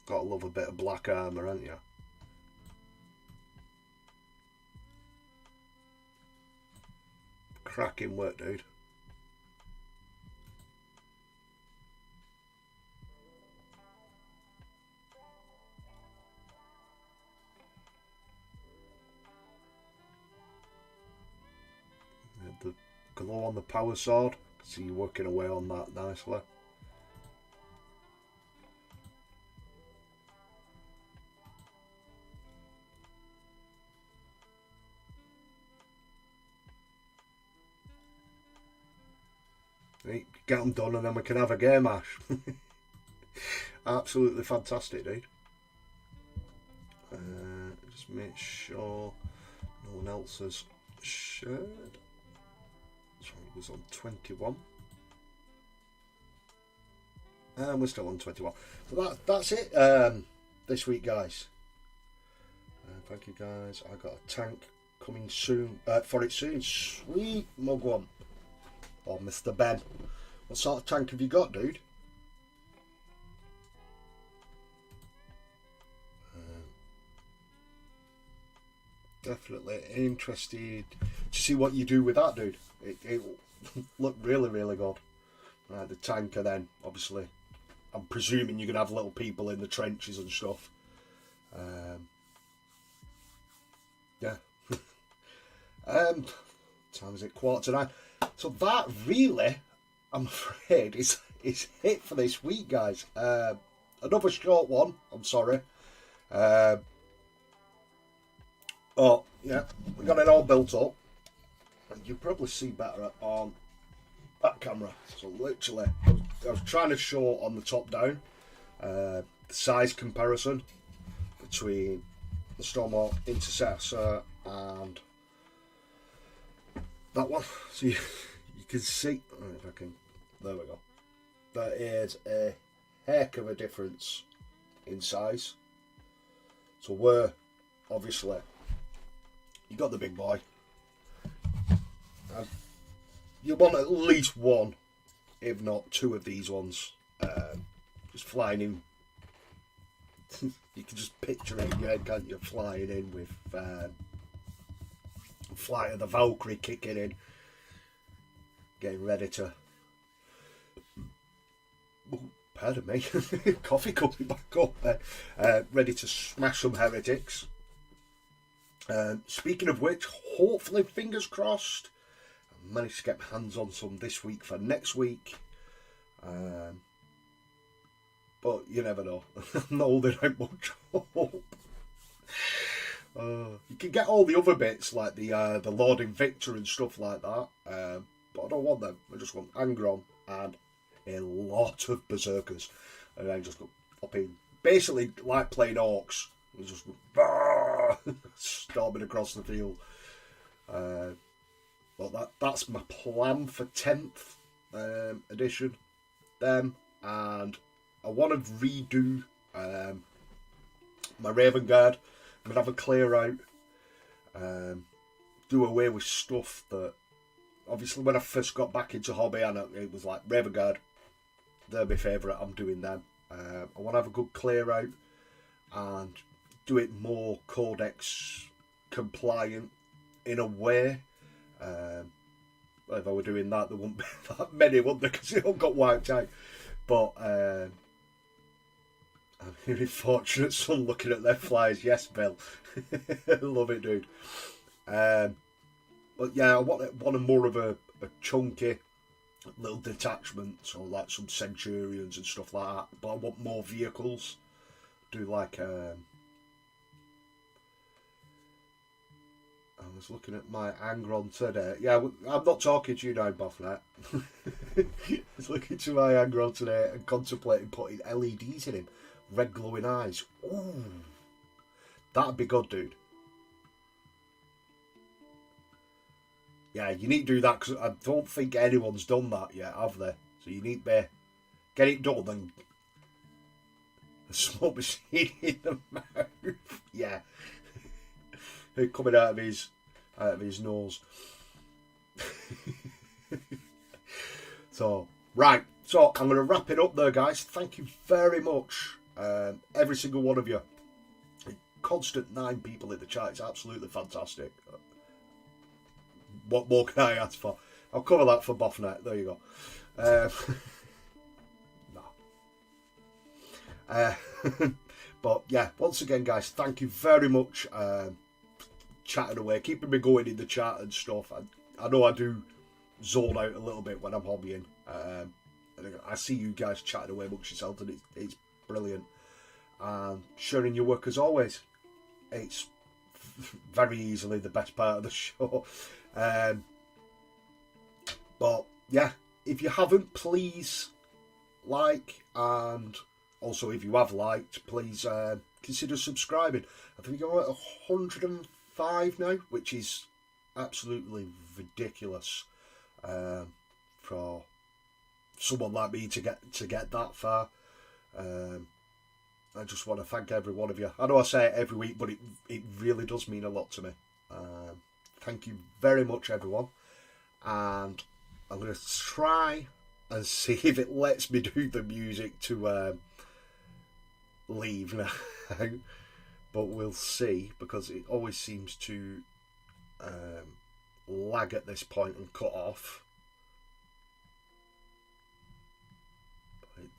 Gotta love a bit of black armour, haven't you? Cracking work, dude. The glow on the power sword. See you working away on that nicely. Get them done and then we can have a game, Ash. Absolutely fantastic, dude. Just make sure no one else has shared. So it was on 21. And we're still on 21. So that's it this week, guys. Thank you, guys. I got a tank coming soon. For it soon. Sweet Mugwump. Or Mr. Ben. What sort of tank have you got, dude? Definitely interested to see what you do with that, dude. It looked really, really good. The tanker then, obviously, I'm presuming you're going to have little people in the trenches and stuff. Yeah. Time is it? 8:45. So that really, I'm afraid, is it for this week, guys. Another short one, I'm sorry. Oh, yeah, we got it all built up. And you'll probably see better on that camera. So literally, I was trying to show on the top down the size comparison between the Stormhawk Interceptor and that one. So you can see, if I can, there we go. There is a heck of a difference in size. So we're obviously, you got the big boy. You want at least one, if not two of these ones, just flying in. You can just picture it in your head, can't you? Flying in with Flight of the Valkyrie kicking in, getting ready to. Oh, pardon me, coffee coming back up there. Ready to smash some heretics. Speaking of which, hopefully, fingers crossed, I managed to get my hands on some this week for next week. But you never know. I'm not holding out much hope. You can get all the other bits like the Lord Invictor and stuff like that. But I don't want them. I just want Angron and a lot of Berserkers. And then just go up in. Basically like playing Orcs. And just go storming across the field. But that's my plan for 10th edition. Them, and I want to redo my Raven Guard. I'm going to have a clear out. Do away with stuff that, obviously when I first got back into hobby, and it was like Raven Guard, they're my favourite, I'm doing them. I want to have a good clear out and do it more Codex compliant in a way. If I were doing that, there wouldn't be that many, wouldn't there? Because they all got wiped out. But I'm hearing Fortunate Son looking at their flyers. Yes, Bill. Love it, dude. But yeah, I want a more of a chunky little detachment, so like some Centurions and stuff like that. But I want more vehicles. Do like I was looking at my Angron today. Yeah, I'm not talking to you now, Buffnet. I was looking to my Angron today and contemplating putting LEDs in him. Red glowing eyes. Ooh. That'd be good, dude. Yeah, you need to do that because I don't think anyone's done that yet, have they? So you need to get it done and a smoke machine in the mouth. Yeah. Coming out of his nose. So, right. So, I'm going to wrap it up there, guys. Thank you very much. Every single one of you. Constant 9 people in the chat. It's absolutely fantastic. What more can I ask for? I'll cover that for Boffnet. There you go. No. But yeah, once again, guys, thank you very much. Chatting away, keeping me going in the chat and stuff. I know I do zone out a little bit when I'm hobbying. I see you guys chatting away amongst yourselves, and it's brilliant. And sharing your work as always. It's very easily the best part of the show. But yeah, if you haven't, please like, and also if you have liked, please consider subscribing. I think we're at 105 now, which is absolutely ridiculous for someone like me to get that far. I just want to thank every one of you. I know I say it every week, but it really does mean a lot to me. Thank you very much, everyone. And I'm going to try and see if it lets me do the music to leave now. But we'll see, because it always seems to lag at this point and cut off.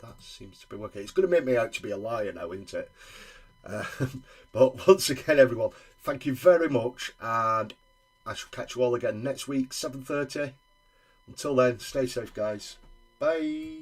That seems to be working. It's going to make me out to be a liar now, isn't it? But once again, everyone, thank you very much, and I shall catch you all again next week, 7:30. Until then, stay safe, guys. Bye.